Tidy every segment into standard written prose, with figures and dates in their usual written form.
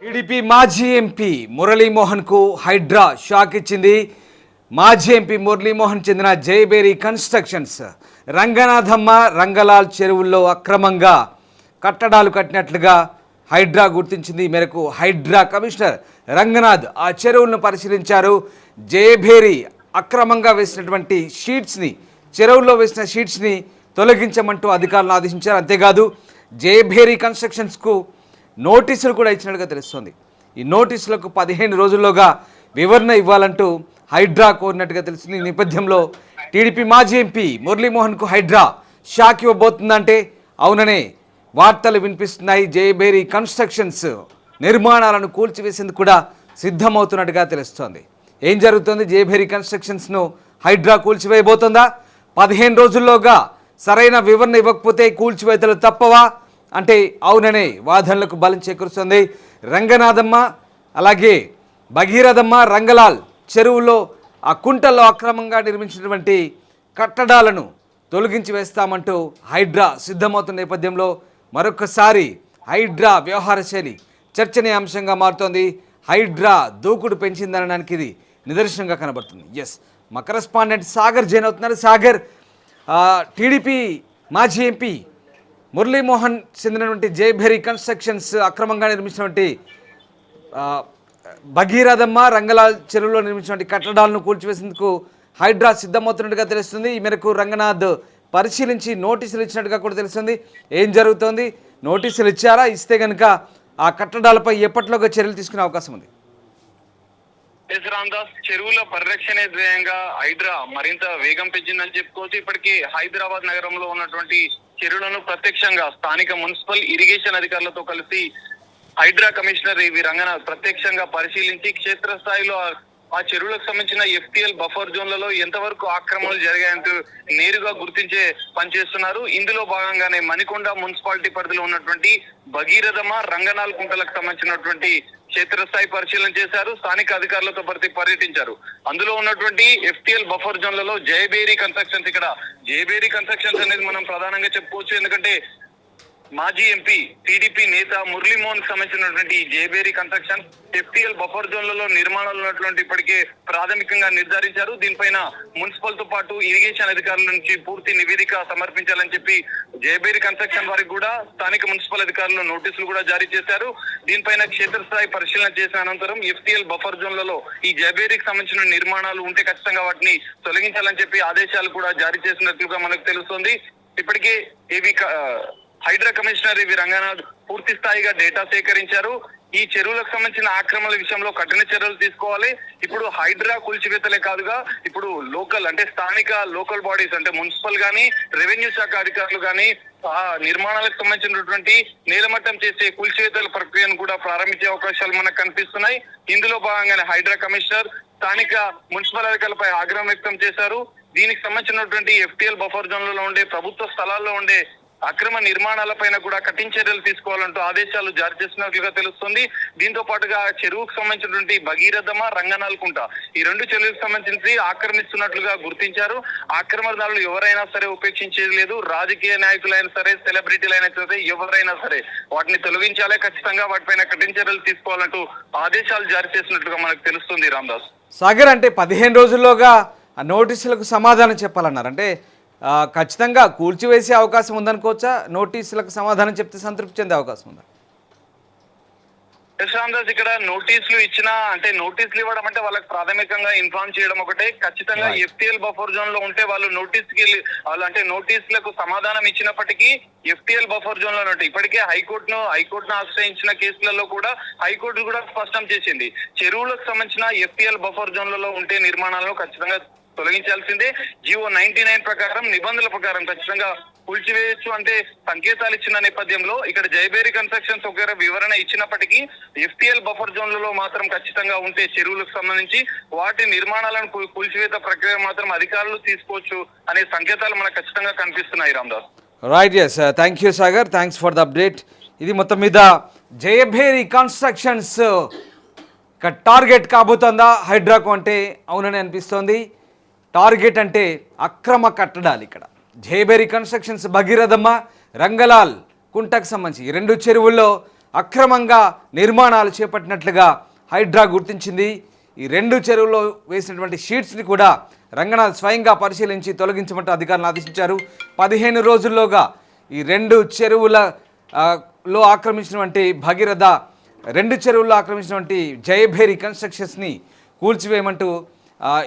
TDP మాజీ MP మురళీమోహన్కు Hydraa shock ఇచ్చింది. మాజీ ఎంపీ మురళీమోహన్ చెందిన జయబేరి కన్స్ట్రక్షన్స్ రంగనాథమ్మ రంగలాల్ చెరువుల్లో అక్రమంగా కట్టడాలు కట్టినట్లుగా హైడ్రా గుర్తించింది. ఈ మేరకు హైడ్రా కమిషనర్ రంగనాథ్ ఆ చెరువులను పరిశీలించారు. జయబేరి అక్రమంగా వేసినటువంటి షీట్స్ని, చెరువుల్లో వేసిన షీట్స్ని తొలగించమంటూ అధికారులను ఆదేశించారు. అంతేకాదు జయబేరి కన్స్ట్రక్షన్స్కు నోటీసులు కూడా ఇచ్చినట్టుగా తెలుస్తోంది. ఈ నోటీసులకు 15 రోజుల్లోగా వివరణ ఇవ్వాలంటూ హైడ్రా కోరినట్టుగా తెలుస్తుంది. ఈ నేపథ్యంలో టీడీపీ మాజీ ఎంపీ మురళీమోహన్కు హైడ్రా షాక్ ఇవ్వబోతుందంటే అవుననే వార్తలు వినిపిస్తున్నాయి. జయబేరి కన్స్ట్రక్షన్స్ నిర్మాణాలను కూల్చివేసేందుకు కూడా సిద్ధమవుతున్నట్టుగా తెలుస్తోంది. ఏం జరుగుతుంది? జయబేరి కన్స్ట్రక్షన్స్ను హైడ్రా కూల్చివేయబోతుందా? 15 రోజుల్లోగా సరైన వివరణ ఇవ్వకపోతే కూల్చివేతలు తప్పవా అంటే అవుననే వాదనలకు బలం చేకూరుస్తుంది. రంగనాథమ్మ అలాగే భగీరథమ్మ రంగలాల్ చెరువులో ఆ కుంటల్లో అక్రమంగా నిర్మించినటువంటి కట్టడాలను తొలగించి వేస్తామంటూ హైడ్రా సిద్ధమవుతున్న నేపథ్యంలో మరొకసారి హైడ్రా వ్యవహార శైలి చర్చనీయాంశంగా మారుతోంది. హైడ్రా దూకుడు పెంచిందనడానికి ఇది నిదర్శనంగా కనబడుతుంది. ఎస్, మా కరెస్పాండెంట్ సాగర్ జైన్ అవుతున్నారు. సాగర్, టీడీపీ మాజీ ఎంపీ మురళీమోహన్ చెందినటువంటి జయబేరి కన్స్ట్రక్షన్స్ అక్రమంగా నిర్మించినటువంటి భగీరథమ్మ రంగలాల్ చెరువులో నిర్మించినటువంటి కట్టడాలను కూల్చివేసేందుకు హైడ్రా సిద్ధమవుతున్నట్టుగా తెలుస్తుంది. ఈ మేరకు రంగనాథ్ పరిశీలించి నోటీసులు ఇచ్చినట్టుగా కూడా తెలుస్తుంది. ఏం జరుగుతోంది? నోటీసులు ఇచ్చారా? ఇస్తే కనుక ఆ కట్టడాలపై ఎప్పటిలోగా చర్యలు తీసుకునే అవకాశం ఉంది? రామదాస్, చెరువుల పరిరక్షణ ధ్యేయంగా హైడ్రా మరింత వేగం పెంచిందని చెప్పుకోవచ్చు. ఇప్పటికే హైదరాబాద్ నగరంలో ఉన్నటువంటి చెరువులను ప్రత్యక్షంగా స్థానిక మున్సిపల్ ఇరిగేషన్ అధికారులతో కలిసి హైడ్రా కమిషనర్ రంగనాథ్ ప్రత్యక్షంగా పరిశీలించి క్షేత్రస్థాయిలో ఆ చెరువులకు సంబంధించిన ఎఫ్టీఎల్ బఫర్ జోన్లలో ఎంతవరకు ఆక్రమణలు జరిగాయంటూ నేరుగా గుర్తించే పనిచేస్తున్నారు. ఇందులో భాగంగానే మణికొండ మున్సిపాలిటీ పరిధిలో ఉన్నటువంటి భగీరథమ్మ రంగనాల్ కుంటలకు సంబంధించినటువంటి క్షేత్రస్థాయి పరిశీలన చేశారు. స్థానిక అధికారులతో పర్యటించారు. అందులో ఉన్నటువంటి ఎఫ్టీఎల్ బఫర్ జోన్లలో జయబేరి కన్స్ట్రక్షన్స్, ఇక్కడ జయబేరి కన్స్ట్రక్షన్స్ అనేది మనం ప్రధానంగా చెప్పుకోవచ్చు. ఎందుకంటే మాజీ ఎంపీ టీడీపీ నేత మురళీమోహన్ సంబంధించినటువంటి జయబేరి కన్స్ట్రక్షన్ ఎఫ్టీఎల్ బఫర్ జోన్లలో నిర్మాణాలు ఉన్నటువంటి ఇప్పటికే ప్రాథమికంగా నిర్ధారించారు. దీనిపైన మున్సిపల్ తో పాటు ఇరిగేషన్ అధికారుల నుంచి పూర్తి నివేదిక సమర్పించాలని చెప్పి జయబేరి కన్స్ట్రక్షన్ వారికి కూడా స్థానిక మున్సిపల్ అధికారులు నోటీసులు కూడా జారీ చేశారు. దీనిపైన క్షేత్రస్థాయి పరిశీలన చేసిన అనంతరం ఎఫ్టీఎల్ బఫర్ జోన్లలో ఈ జయబేరికి సంబంధించిన నిర్మాణాలు ఉంటే ఖచ్చితంగా వాటిని తొలగించాలని చెప్పి ఆదేశాలు కూడా జారీ చేసినట్లుగా మనకు తెలుస్తుంది. ఇప్పటికే హైడ్రా కమిషనర్ రంగనాథ్ పూర్తి స్థాయిగా డేటా సేకరించారు. ఈ చెరువులకు సంబంధించిన ఆక్రమణల విషయంలో కఠిన చర్యలు తీసుకోవాలి. ఇప్పుడు హైడ్రా కూల్చివేతలే కాదుగా ఇప్పుడు లోకల్ అంటే స్థానిక లోకల్ బాడీస్ అంటే మున్సిపల్ గానీ రెవెన్యూ శాఖ అధికారులు గానీ ఆ నిర్మాణాలకు సంబంధించినటువంటి నేలమట్టం చేసే కూల్చివేతల ప్రక్రియను కూడా ప్రారంభించే అవకాశాలు మనకు కనిపిస్తున్నాయి. ఇందులో భాగంగానే హైడ్రా కమిషనర్ స్థానిక మున్సిపల్ అధికారులపై ఆగ్రహం వ్యక్తం చేశారు. దీనికి సంబంధించినటువంటి ఎఫ్టీఎల్ బఫర్ జోన్లలో ఉండే ప్రభుత్వ స్థలాల్లో ఉండే అక్రమ నిర్మాణాలపైన కూడా కఠిన చర్యలు తీసుకోవాలంటూ ఆదేశాలు జారీ చేసినట్లుగా తెలుస్తుంది. దీంతో పాటుగా చెరువుకు సంబంధించినటువంటి భగీరథమ్మ రంగనాల్ కుంట ఈ 2 చెరువులకు సంబంధించి ఆక్రమిస్తున్నట్లుగా గుర్తించారు. ఆక్రమణదారులు ఎవరైనా సరే ఉపేక్షించేది లేదు. రాజకీయ నాయకులైనా సరే, సెలబ్రిటీలైనా సరే, ఎవరైనా సరే వాటిని తొలగించాలే, ఖచ్చితంగా వాటిపైన కఠిన చర్యలు తీసుకోవాలంటూ ఆదేశాలు జారీ చేసినట్లుగా మనకు తెలుస్తుంది. రామదాస్, సాగర్, అంటే 15 రోజుల్లోగా ఆ నోటీసులకు సమాధానం చెప్పాలన్నారు. అంటే ఖచ్చితంగా కూల్చివేసే అవకాశం ఉందనుకోవచ్చా? నోటీసులకు సమాధానం చెప్తే సంతృప్తి చెందే అవకాశం ఉందా? రామదాస్, ఇక్కడ నోటీసులు ఇచ్చినా అంటే నోటీసులు ఇవ్వడం అంటే వాళ్ళకి ప్రాథమికంగా ఇన్ఫార్మ్ చేయడం ఒకటే. ఖచ్చితంగా ఎఫ్టీఎల్ బఫర్ జోన్ లో ఉంటే వాళ్ళు అంటే నోటీసులకు సమాధానం ఇచ్చినప్పటికీ ఎఫ్టీఎల్ బఫర్ జోన్ లో ఉంటాయి. ఇప్పటికే హైకోర్టును ఆశ్రయించిన కేసులలో కూడా హైకోర్టు కూడా స్పష్టం చేసింది, చెరువులకు సంబంధించిన ఎఫ్టీఎల్ బఫర్ జోన్లలో ఉంటే నిర్మాణాలను ఖచ్చితంగా తొలగించాల్సిందే. జియో 99 ప్రకారం నిబంధనల ప్రకారం ఖచ్చితంగా కూల్చివేయచ్చు అంటే సంకేతాలు ఇచ్చిన నేపథ్యంలో ఇక్కడ జయబేరి కన్స్ట్రక్షన్స్ ఒక వివరణ ఇచ్చినప్పటికీ ఎఫ్టీఎల్ బఫర్ జోన్లలో మాత్రం ఖచ్చితంగా ఉంటే చెరువులకు సంబంధించి వాటి నిర్మాణాలను కూల్చివేత ప్రక్రియ మాత్రం అధికారులు తీసుకోవచ్చు అనే సంకేతాలు మనకు ఖచ్చితంగా కనిపిస్తున్నాయి. Ramdas, right, yes, thank you Sagar, thanks for the update. ఇది మొత్తం మీద జయబేరి కన్స్ట్రక్షన్స్ టార్గెట్ కాబోతుందా హైడ్రాకు అంటే అవునని అనిపిస్తోంది. టార్గెట్ అంటే అక్రమ కట్టడాలు. ఇక్కడ జయబేరి కన్స్ట్రక్షన్స్ భగీరథమ్మ రంగలాల్ కుంటకు సంబంధించి 2 చెరువుల్లో అక్రమంగా నిర్మాణాలు చేపట్టినట్లుగా హైడ్రా గుర్తించింది. ఈ 2 చెరువుల్లో వేసినటువంటి షీట్స్ని కూడా రంగనాథ్ స్వయంగా పరిశీలించి తొలగించమంటూ అధికారులను ఆదేశించారు. 15 రోజుల్లోగా ఈ 2 చెరువుల లో ఆక్రమించినటువంటి భగీరథ 2 చెరువుల్లో ఆక్రమించినటువంటి జయభేరి కన్స్ట్రక్షన్స్ని కూల్చివేయమంటూ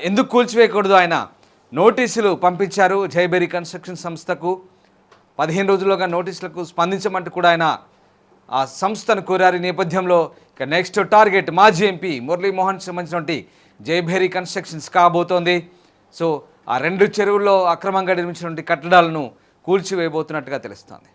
ఎందుకు కూల్చివేయకూడదు ఆయన నోటీసులు పంపించారు జయభేరి కన్స్ట్రక్షన్ సంస్థకు. 15 రోజుల్లోగా నోటీసులకు స్పందించమంటూ కూడా ఆయన ఆ సంస్థను కోరారు. ఈ నేపథ్యంలో ఇక నెక్స్ట్ టార్గెట్ మాజీ ఎంపీ మురళీమోహన్ సంబంధించినటువంటి జయభేరి కన్స్ట్రక్షన్స్ కాబోతోంది. సో ఆ 2 చెరువుల్లో అక్రమంగా నిర్మించినటువంటి కట్టడాలను కూల్చివేయబోతున్నట్టుగా తెలుస్తోంది.